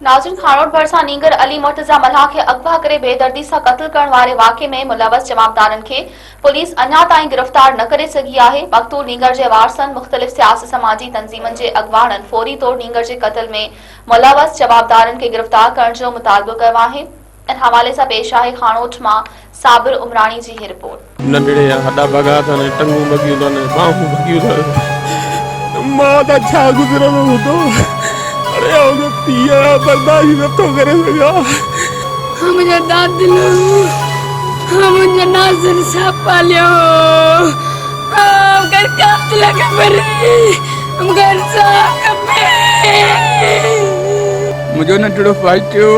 नाज़रीन, खानोट भरिसां नींगर अली मुर्तज़ा मल्हा खे अगवा करे बेदर्दी सां क़त्ल करण वारे वाक़े में मुलवस जवाबदारनि खे पुलिस अञा ताईं गिरफ़्तार न करे सघी आहे। मक़तूल नींगर जे वारसनि मुख़्तलिफ़ सियासी समाजी तंज़ीमनि जे अॻुवाणनि फौरी तौर नींगर जे क़त्ल में मुलवस जवाबदारनि खे गिरफ़्तार करण जो मुतालबो कयो आहे। इन हवाले सां पेश आहे खानोट मां साबिर उमरानी जी ही रिपोर्ट। नंढड़े हॾा भॻा अथनि, टंगूं भॻियूं अथनि, बाहूं भॻियूं अथनि। मां त छा गुज़रंदो हूंदो, अरे उन पीउ बर्दाश्त नथो करे सघां। हाँ मुझे दाद दिलो, हाँ मुझे नाज़र साहब पालियो, घर कातिल खबरे, हम घर साहब खबरे। मुझे नंढड़ो फाइटियो।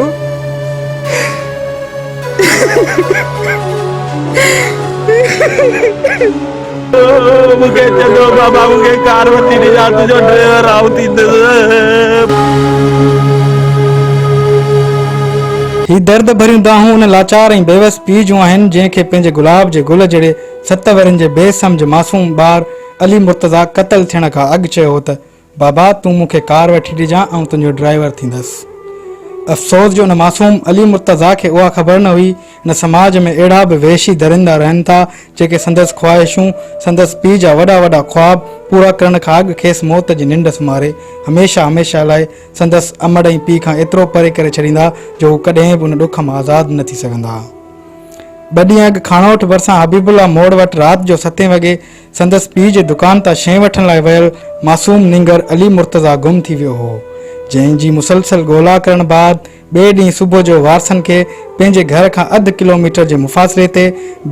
मुझे चलो बाबा मुझे कारवती निजात जो ड्राइवर आवती ही दर्द भरियूं दाहूं उन लाचार ऐं बेवस पीउ जूं आहिनि जंहिंखे पंहिंजे गुलाब जे गुल जहिड़े 7 वरनि जे बेसम्झ मासूम ॿार अली मुर्तज़ा क़त्ल थियण खां अॻु चयो त बाबा तूं मूंखे कार वठी ॾिजां ऐं तुंहिंजो ड्राइवर थींदसि। अफ़सोस जो उन मासूम अली मुर्तज़ा खे उहा ख़बर न हुई न समाज में अहिड़ा बि वेशी दरिंदा रहनि था जेके संदसि ख़्वाहिशूं संदसि पीउ जा वॾा वॾा ख़्वाब पूरा करण खां अॻु खेसि मौत जी निंड सुम्हारे हमेशह हमेशह लाइ संदसि अमड़ ऐं पीउ खां एतिरो परे करे छॾींदा जो हू कॾहिं बि उन ॾुख मां आज़ादु न थी सघंदा। 2 ॾींहं अॻु खानोट भरिसां हबीबुल्ला मोड़ वटि राति जो 7 वॻे संदसि पीउ जे दुकान तां शइ वठण लाइ वियल मासूम नींगर अली मुर्तज़ा गुम थी वियो हो, जंहिंजी मुसलसल ॻोल्हा करण बाद ॿिए ॾींहुं सुबुह जो वारसनि खे पंहिंजे घर खां अधु किलोमीटर जे मुफ़ासिले ते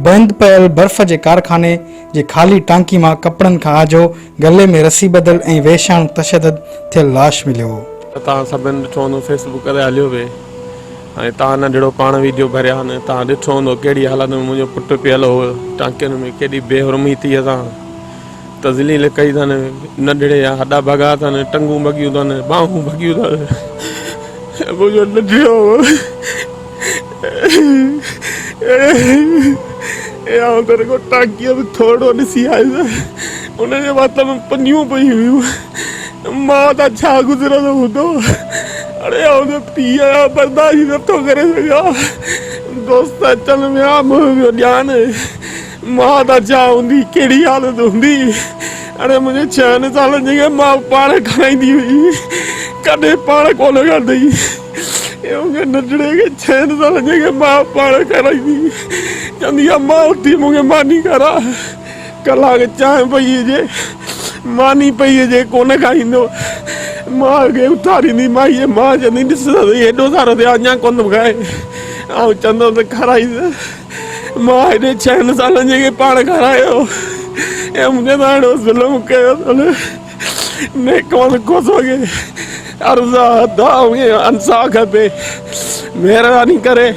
बंदि पियल बर्फ़ जे कारखाने जे ख़ाली टांकी मां कपिड़नि खां आजो गले में रसी बदल ऐं वेशाणु तशदद थियल लाश मिलियो। तव्हां सभिनि ॾिठो हूंदो फेसबुक ते हलियो पिए ऐं तव्हां नंढड़ो पाण वीडियो भरिया आहिनि, तव्हां ॾिठो हूंदो कहिड़ी हालत में मुंहिंजो पुटु पियल हो टांकियुनि में, केॾी बेहरमी थी असां तज़लील कई अथनि। नंढड़े हॾा भॻा अथनि, टंगूं भॻियूं अथनि, बाहूं भॻियूं अथनि। मुंहिंजो नंढड़ो तेरे को टांकीअ में थोरो ॾिसी आयुसि, उनजे वात में पनियूं पई हुयूं। मां त छा गुज़रंदो हूंदो, अरे उन पीउ बर्दाश्त नथो करे सघां। दोस्त अचनि विया मुंहिंजो ॼाण, मां त छा हूंदी, कहिड़ी हालत हूंदी। अरे मुंहिंजे 6 सालनि जी मां पाण खाईंदी हुई, कॾहिं पाण कोन खाधई। मूंखे नंढड़े खे 6 सालनि जी मां पाण खाराईंदी, चवंदी आहे मां उथी मूंखे मानी खारां, कलाक चांहि पई हुजे मानी पई हुजे कोन खाईंदो। मां खे उथारींदी माईअ, मां चवंदी ॾिस हेॾो सारो थियो अञा कोन थो खाए, ऐं चवंदो त खाराईंदो। मां हेॾे 6 सालनि जे पाण खारायो ऐं मूंखे त हाणे ज़ुल्म कयो अथनि। नेकमल खुश वॻे अर्ज़ा अंसा खपे, महिरबानी करे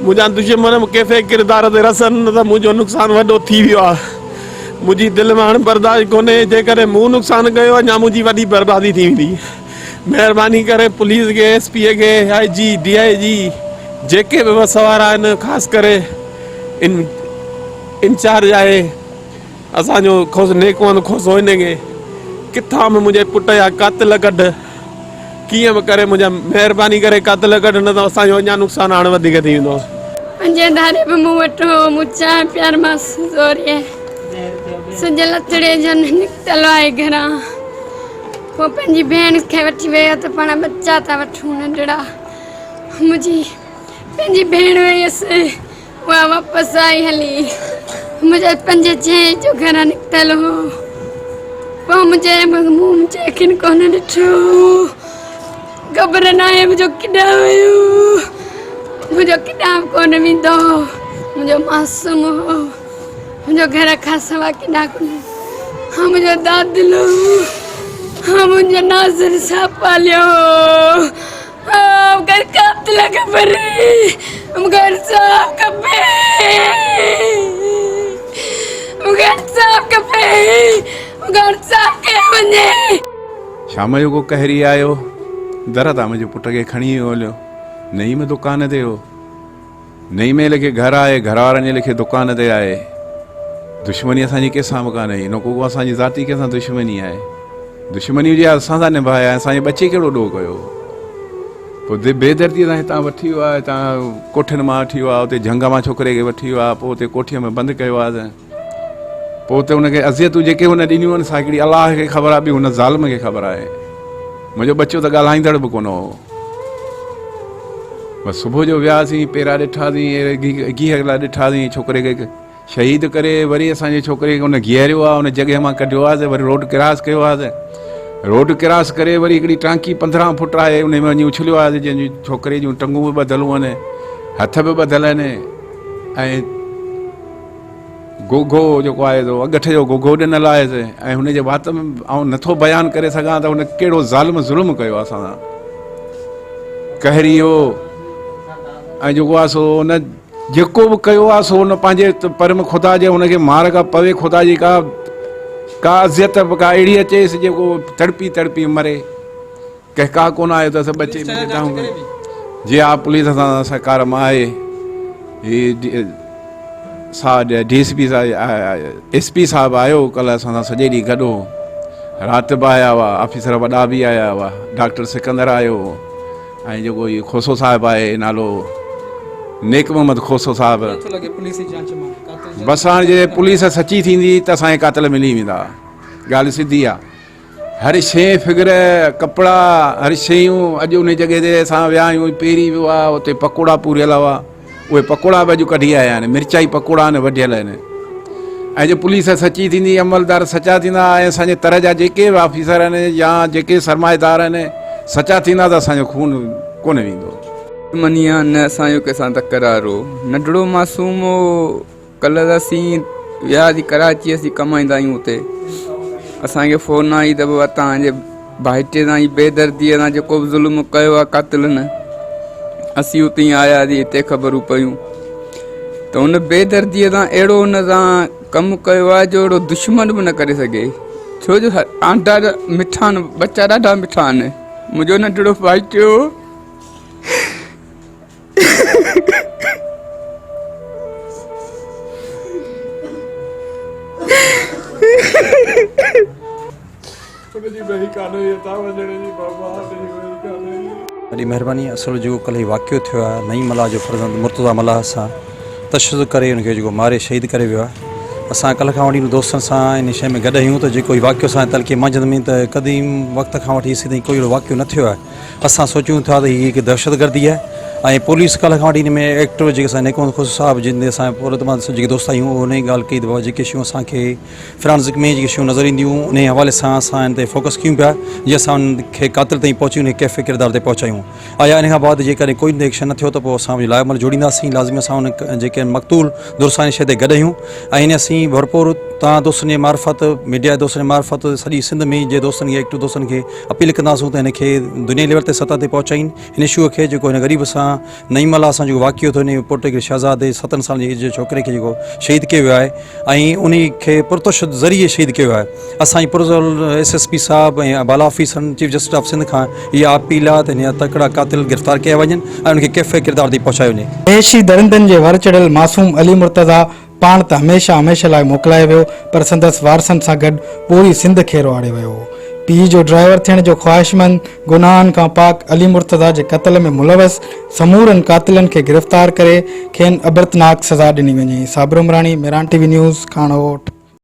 मुंहिंजा दुश्मन कंहिंखे किरदार ते रसनि न त मुंहिंजो नुक़सानु वॾो थी वियो आहे। मुंहिंजी दिलि में हाणे बर्दाश्त कोन्हे, जेकॾहिं मूं नुक़सानु कयो अञा मुंहिंजी वॾी बर्बादी थी वेंदी। महिरबानी करे पुलिस खे, SP खे, IG DIG जेके बि वसवार आहिनि, ख़ासि करे इंचार्ज आहे असांजो नेकमल खोसो, हिनखे किथां बि मुंहिंजे पुट जा क़ातिल कढ, कीअं बि करे मुंहिंजा महिरबानी करे क़ातिल कढ, न त असांजो अञा नुक़सानु हाणे वधीक थी वेंदो। पंजे धारे बि मूं वटि मूं चांहि प्यार मां सोरीअ सुज लथड़े जन निकितल आहे घरां, पोइ पंहिंजी भेण खे वठी वियो त पाण बच्चा था वठूं नंढड़ा। मुंहिंजी पंहिंजी भेण वयसि, उहा वापसि आई हली, मुंहिंजे 5-6 जो घरां निकितल हो। पोइ मुंहिंजे मुंहिंजे अखियुनि कोन ॾिठो, ख़बर न आहे मुंहिंजो किॾां वियो, मुंहिंजो किॾां कोन वेंदो, मुंहिंजो मासूम हो, मुंहिंजो घर खां सवा किॾां कोन। हाँ मुंहिंजो दादिलो, हाँ मुंहिंजो नाज़र साहब पालियो, घर कातिल खबरे, घर साहब खपे, घर साहब खपे, घर साहब के वञे। शाम जो को कहरी आयो, दर तां मुंहिंजे पुट खे खणी वियो हलियो, नई में दुकान ते हो, नई में लेखे घर आए, घर वारनि जे लेखे दुकान ते आए। दुश्मनी असांजी कंहिंसां बि कान्हे, हिन को असांजी ज़ाती कंहिंसां दुश्मनी आहे। दुश्मनी हुजे असां सां निभाए, असांजे बचे कहिड़ो ॾोह कयो। पोइ बेदर्दीअ सां हितां वठी वियो आहे, हितां कोठियुनि मां वठी वियो आहे, उते झंग मां छोकिरे खे वठी वियो आहे, पोइ उते कोठीअ में बंदि कयो आहे। पोइ उते हुनखे अज़ियतूं जेके हुन ॾिनियूं आहिनि सा हिकिड़ी अलाह खे ख़बर आहे, ॿी हुन ज़ालिम खे ख़बर आहे। मुंहिंजो बच्चो त ॻाल्हाईंदड़ बि कोन हो। बसि सुबुह जो वियासीं, पेरा ॾिठासीं, गीह ॾिठासीं, छोकिरे खे शहीद करे वरी असांजे छोकिरे खे हुन घिहरियो आहे, हुन जॻह मां कढियो आहे, वरी रोड क्रॉस कयो आहे। रोड क्रॉस करे वरी हिकिड़ी टांकी 15 फुट आहे, उन में वञी उछलियो आहे, जंहिंजी छोकिरे जूं टंगूं बि ॿधलूं आहिनि, हथ बि ॿधल आहिनि, ऐं गोगो जेको आहे अगठ जो गोगो ॾिनल आहे। ऐं हुनजे वात में ऐं नथो बयानु करे सघां त हुन कहिड़ो ज़ालिम ज़ुल्म कयो आहे असां सां, कहरी हो। ऐं जेको आहे सो हुन जेको बि कयो आहे सो हुन पंहिंजे परम ख़ुदा जे हुनखे मार का पवे, ख़ुदा जी का अज़ियत का अहिड़ी अचेसि जेको तड़पी तड़पी मरे। कंहिं का कोन आयो त सभु अचे जी हा पुलिस सां सरकार मां आहे। DSP साहब SP साहब आयो कल्ह असां सां सॼे ॾींहुं गॾु हो, राति बि आया हुआ, ऑफिसर वॾा बि आया हुआ, डॉक्टर सिकंदर आयो, ऐं जेको इहो खोसो साहिबु आहे नालो नेक मोहम्मद खोसो साहिबु। बसि हाणे जे पुलिस सची थींदी त असांखे कातिल मिली वेंदा, ॻाल्हि सिधी आहे। हर शइ फिगर कपिड़ा हर शयूं अॼु उन जॻह ते असां विया आहियूं, पहिरीं वियो आहे उते पकोड़ा पूरियल हुआ, उहे पकोड़ा बि अॼु कढी आया आहिनि, मिर्चाई पकोड़ा आहिनि वढियल आहिनि। ऐं जो पुलिस सची थींदी, अमलदार सचा थींदा, ऐं असांजे तरह जा जेके बि ऑफिसर आहिनि या जेके सरमाएदार आहिनि सचा थींदा त असांजो खून कोन वेंदो। मनिया न असांजो कंहिंसां तकरार हो, नंढड़ो मासूम हो। कल्ह असीं वियासीं कराची, असीं कमाईंदा आहियूं हुते, असांखे फ़ोन आई त बाबा तव्हांजे भाइटे सां ई बेदर्दीअ सां जेको बि ज़ुल्म कयो आहे कातिलनि, असीं उते ई आयासीं, हिते ख़बरूं पियूं त हुन बेदर्दीअ सां अहिड़ो हुन सां कमु कयो आहे जो अहिड़ो दुश्मन बि न करे सघे। छो जो आंटा मिठा आहिनि, बच्चा ॾाढा मिठा आहिनि। मुंहिंजो नंढड़ो भाइटियो वॾी महिरबानी। असुलु जेको कल्ह वाक़ियो थियो आहे, नईं मल्हाह जो फर्ज़ंद मुर्तज़ा मल्हाह सां तशदुद करे हुनखे जेको मारे शहीद करे वियो आहे। असां कल्ह खां वठी दोस्तनि सां इन शइ में गॾु आहियूं त जेको वाक़ियो असां तलके मंझंदि में त क़दीम वक़्त खां वठी सीधे कोई अहिड़ो वाक़ियो न थियो आहे। असां सोचूं था त हीअ हिकु दहशतगर्दी आहे, ऐं पुलिस कल्ह खां वठी हिन में एक्टर जेके असां नेको खोसो साहिबु जिन ते असां पूरे तमामु जेके दोस्त आहियूं उन जी ॻाल्हि कई त बाबा जेके शयूं असांखे फ्रांसिक में जेके शयूं नज़र ईंदियूं उन जे हवाले सां असां हिन ते फोकस कयूं पिया, जीअं असां उनखे कातिल ताईं पहुचूं, उन कैफ़े किरदार ते पहुचायूं। आया इन खां बाद जेकॾहिं कोई एक्शन न थियो त पोइ असां लाइ अमल जोड़ींदासीं। लाज़मी असां उन जेके मक़तूल दुरुसानी शइ ते गॾु आहियूं, ऐं हिन असीं भरपूर तव्हां दोस्तनि जे मार्फत, मीडिया दोस्तनि जे मार्फत सॼी सिंध में जे दोस्तनि खे एक्टिव दोस्तनि खे अपील कंदासूं त हिनखे दुनिया लेवल ते सतह ते पहुचाइनि। हिन इशूअ खे जेको हिन ग़रीब सां नईं मल्हाह सां जेको वाक़ियो थियो, हिन पुट खे शहज़ादे 7 साल जे एज जे छोकिरे खे जेको शहीद कयो वियो आहे, ऐं उन खे पुरतशद ज़रिए शहीद कयो आहे। असांजी पुरज़ल SSP साहिबु ऐं बाला ऑफिसरनि चीफ जस्टिस ऑफ सिंध खां इहा अपील आहे त हिन तकड़ा कातिल गिरफ़्तार कया वञनि ऐं उनखे कैफ़े किरदार ते पहुचायो वञे। महेशी दरिंदनि जे वर चढ़ियल मासूम अली मुर्तज़ा पाण त हमेशह लाइ मोकिलायो वियो, पर संदसि वारसनि सां गॾु पूरी सिंध खे रोआड़े वियो हो। पीउ जो ड्राइवर थियण जो ख़्वाहिशमंद, गुनाहनि खां पाक अली मुर्तज़ा जे क़त्ल में मुलवस समूरनि कातिलनि खे गिरफ़्तार करे खेनि अबरतनाक सज़ा ॾिनी वञे। Sabir Umrani, Mehran TV news, खाणोट।